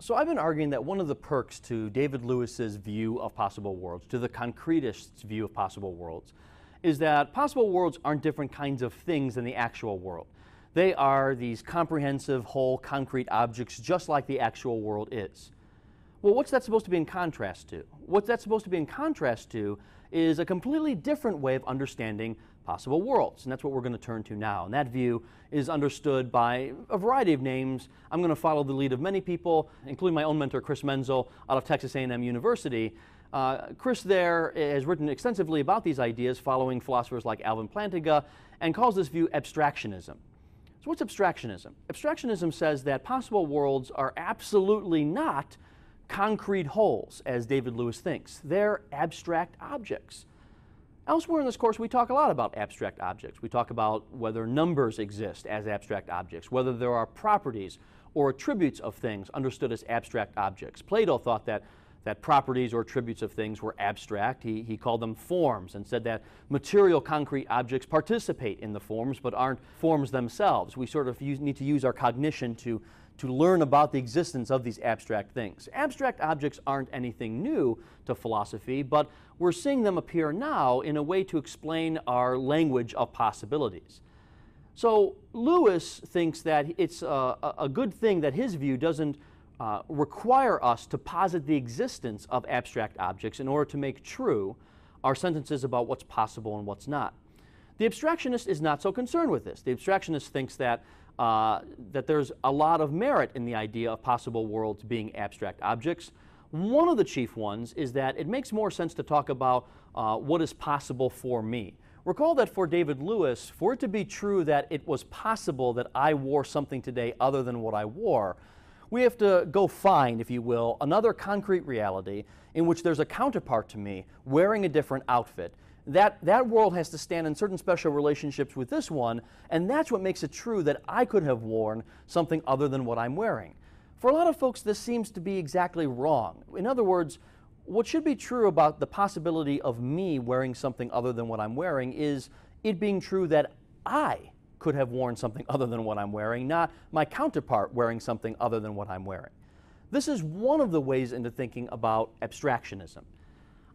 So I've been arguing that one of the perks to David Lewis's view of possible worlds, to the concretist's view of possible worlds, is that possible worlds aren't different kinds of things than the actual world. They are these comprehensive, whole, concrete objects just like the actual world is. Well, what's that supposed to be in contrast to? What that's supposed to be in contrast to is a completely different way of understanding possible worlds, and that's what we're going to turn to now. And that view is understood by a variety of names. I'm going to follow the lead of many people, including my own mentor, Chris Menzel, out of Texas A&M University. Chris there has written extensively about these ideas, following philosophers like Alvin Plantinga, and calls this view abstractionism. So what's abstractionism? Abstractionism says that possible worlds are absolutely not concrete wholes, as David Lewis thinks. They're abstract objects. Elsewhere in this course, we talk a lot about abstract objects. We talk about whether numbers exist as abstract objects, whether there are properties or attributes of things understood as abstract objects. Plato thought that properties or attributes of things were abstract. He called them forms and said that material concrete objects participate in the forms but aren't forms themselves. We sort of need to use our cognition to learn about the existence of these abstract things. Abstract objects aren't anything new to philosophy, but we're seeing them appear now in a way to explain our language of possibilities. So Lewis thinks that it's a good thing that his view doesn't require us to posit the existence of abstract objects in order to make true our sentences about what's possible and what's not. The abstractionist is not so concerned with this. The abstractionist thinks that there's a lot of merit in the idea of possible worlds being abstract objects. One of the chief ones is that it makes more sense to talk about what is possible for me. Recall that for David Lewis, for it to be true that it was possible that I wore something today other than what I wore, we have to go find, if you will, another concrete reality in which there's a counterpart to me wearing a different outfit. That world has to stand in certain special relationships with this one, and that's what makes it true that I could have worn something other than what I'm wearing. For a lot of folks, this seems to be exactly wrong. In other words, what should be true about the possibility of me wearing something other than what I'm wearing is it being true that I could have worn something other than what I'm wearing, not my counterpart wearing something other than what I'm wearing. This is one of the ways into thinking about abstractionism.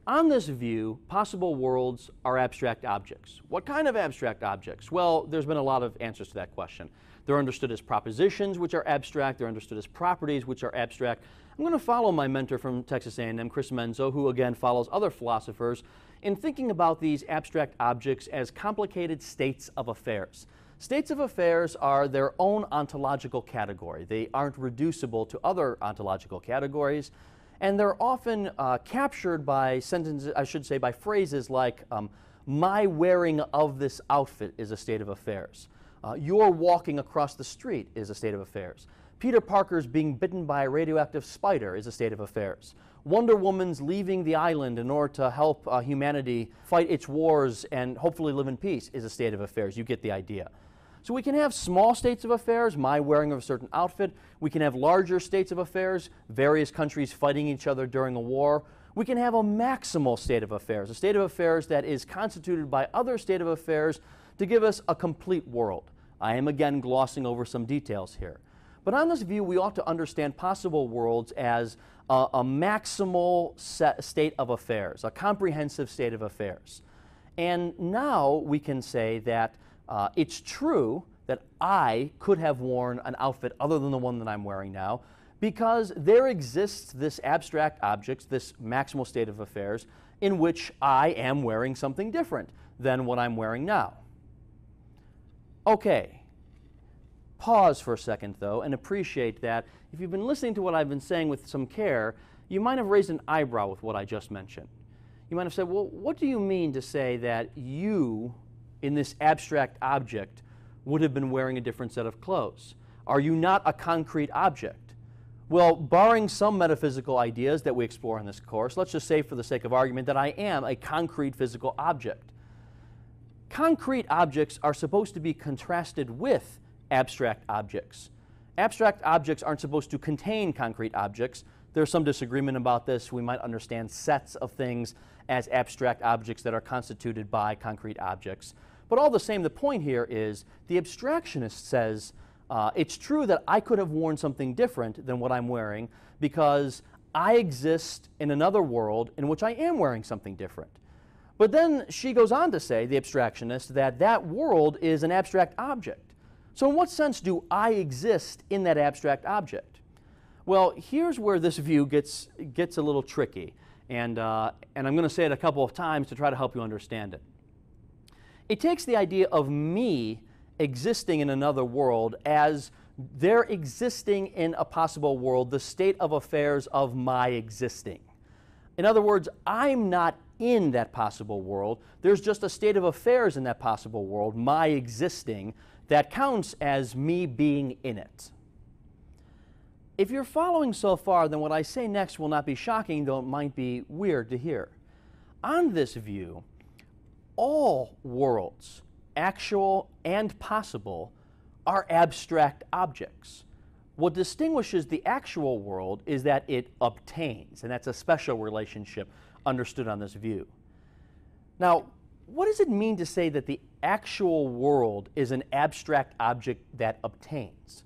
On this view, possible worlds are abstract objects. What kind of abstract objects? Well, there's been a lot of answers to that question. They're understood as propositions, which are abstract. They're understood as properties, which are abstract. I'm going to follow my mentor from Texas A&M, Chris Menzel, who again follows other philosophers, in thinking about these abstract objects as complicated states of affairs. States of affairs are their own ontological category. They aren't reducible to other ontological categories, and they're often captured by sentences, I should say by phrases like, my wearing of this outfit is a state of affairs. Your walking across the street is a state of affairs. Peter Parker's being bitten by a radioactive spider is a state of affairs. Wonder Woman's leaving the island in order to help humanity fight its wars and hopefully live in peace is a state of affairs. You get the idea. So we can have small states of affairs, my wearing of a certain outfit. We can have larger states of affairs, various countries fighting each other during a war. We can have a maximal state of affairs, a state of affairs that is constituted by other state of affairs to give us a complete world. I am again glossing over some details here. But on this view, we ought to understand possible worlds as a maximal state of affairs, a comprehensive state of affairs. And now we can say that it's true that I could have worn an outfit other than the one that I'm wearing now because there exists this abstract object, this maximal state of affairs, in which I am wearing something different than what I'm wearing now. Okay. Pause for a second, though, and appreciate that if you've been listening to what I've been saying with some care, you might have raised an eyebrow with what I just mentioned. You might have said, well, what do you mean to say that you, in this abstract object, would have been wearing a different set of clothes? Are you not a concrete object? Well, barring some metaphysical ideas that we explore in this course, let's just say for the sake of argument that I am a concrete physical object. Concrete objects are supposed to be contrasted with abstract objects. Abstract objects aren't supposed to contain concrete objects. There's some disagreement about this. We might understand sets of things as abstract objects that are constituted by concrete objects. But all the same, the point here is the abstractionist says It's true that I could have worn something different than what I'm wearing because I exist in another world in which I am wearing something different. But then she goes on to say, the abstractionist, that that world is an abstract object. So in what sense do I exist in that abstract object? Well, here's where this view gets a little tricky, and I'm going to say it a couple of times to try to help you understand it. It takes the idea of me existing in another world as they're existing in a possible world, the state of affairs of my existing. In other words, I'm not in that possible world. There's just a state of affairs in that possible world, my existing, that counts as me being in it. If you're following so far, then what I say next will not be shocking, though it might be weird to hear. On this view, all worlds, actual and possible, are abstract objects. What distinguishes the actual world is that it obtains, and that's a special relationship understood on this view. Now, what does it mean to say that the actual world is an abstract object that obtains?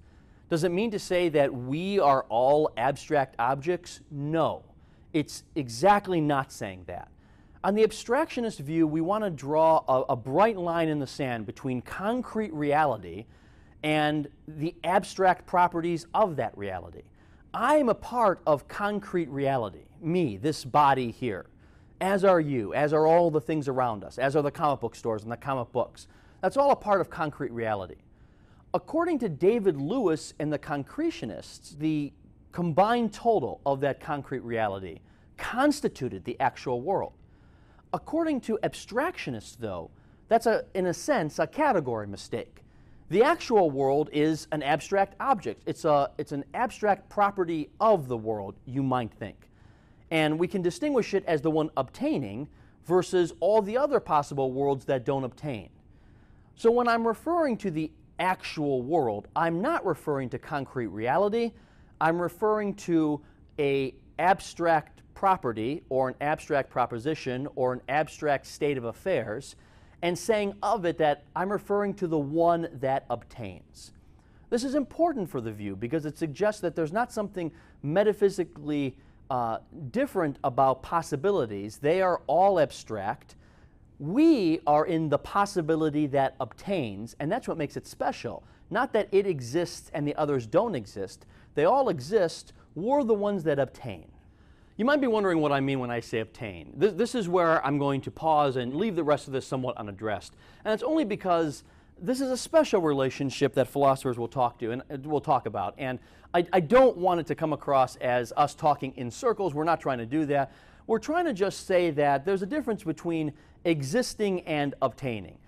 Does it mean to say that we are all abstract objects? No, it's exactly not saying that. On the abstractionist view, we want to draw a bright line in the sand between concrete reality and the abstract properties of that reality. I am a part of concrete reality, me, this body here, as are you, as are all the things around us, as are the comic book stores and the comic books. That's all a part of concrete reality. According to David Lewis and the concretionists, the combined total of that concrete reality constituted the actual world. According to abstractionists, though, that's in a sense a category mistake. The actual world is an abstract object. It's an abstract property of the world, you might think. And we can distinguish it as the one obtaining versus all the other possible worlds that don't obtain. So when I'm referring to the actual world, I'm not referring to concrete reality. I'm referring to an abstract property or an abstract proposition or an abstract state of affairs, and saying of it that I'm referring to the one that obtains. This is important for the view because it suggests that there's not something metaphysically different about possibilities. They are all abstract. We are in the possibility that obtains, and that's what makes it special. Not that it exists and the others don't exist. They all exist. We're the ones that obtain. You might be wondering what I mean when I say obtain. This is where I'm going to pause and leave the rest of this somewhat unaddressed. And it's only because this is a special relationship that philosophers will talk about. And I don't want it to come across as us talking in circles. We're not trying to do that. We're trying to just say that there's a difference between existing and obtaining.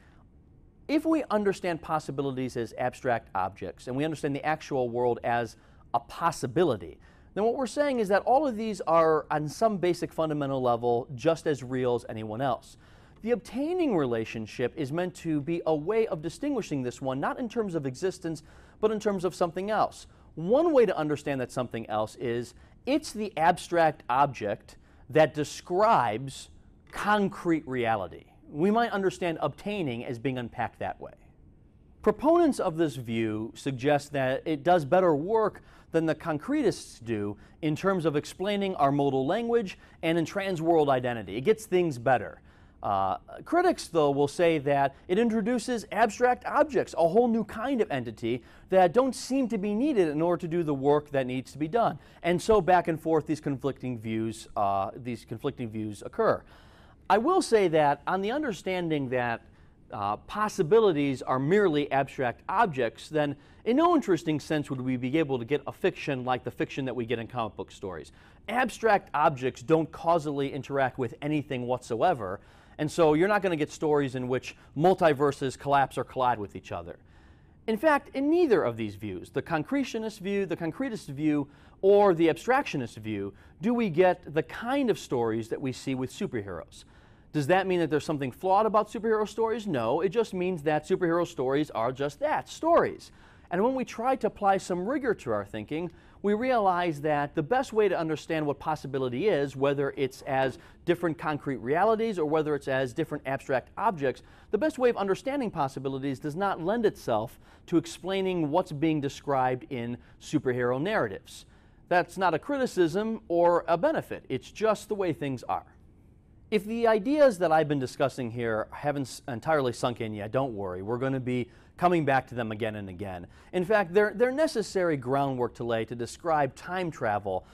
If we understand possibilities as abstract objects and we understand the actual world as a possibility, then what we're saying is that all of these are, on some basic fundamental level, just as real as anyone else. The obtaining relationship is meant to be a way of distinguishing this one, not in terms of existence, but in terms of something else. One way to understand that something else is it's the abstract object that describes concrete reality. We might understand obtaining as being unpacked that way. Proponents of this view suggest that it does better work than the concretists do in terms of explaining our modal language and in trans-world identity. It gets things better. Critics, though, will say that it introduces abstract objects, a whole new kind of entity that don't seem to be needed in order to do the work that needs to be done. And so back and forth these conflicting views occur. I will say that on the understanding that possibilities are merely abstract objects, then in no interesting sense would we be able to get a fiction like the fiction that we get in comic book stories. Abstract objects don't causally interact with anything whatsoever, and so you're not going to get stories in which multiverses collapse or collide with each other. In fact, in neither of these views, the concretionist view, the concretist view, or the abstractionist view, do we get the kind of stories that we see with superheroes. Does that mean that there's something flawed about superhero stories? No, it just means that superhero stories are just that, stories. And when we try to apply some rigor to our thinking, we realize that the best way to understand what possibility is, whether it's as different concrete realities or whether it's as different abstract objects, the best way of understanding possibilities does not lend itself to explaining what's being described in superhero narratives. That's not a criticism or a benefit. It's just the way things are. If the ideas that I've been discussing here haven't entirely sunk in yet, don't worry. We're going to be coming back to them again and again. In fact, they're necessary groundwork to lay to describe time travel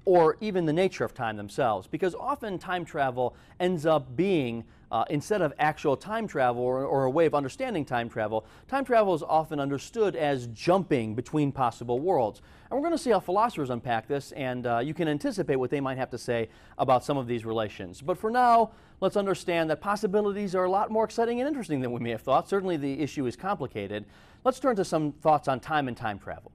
or even the nature of time themselves, because often time travel ends up being, instead of actual time travel or a way of understanding time travel is often understood as jumping between possible worlds. And we're going to see how philosophers unpack this, and you can anticipate what they might have to say about some of these relations. But for now, let's understand that possibilities are a lot more exciting and interesting than we may have thought. Certainly the issue is complicated. Let's turn to some thoughts on time and time travel.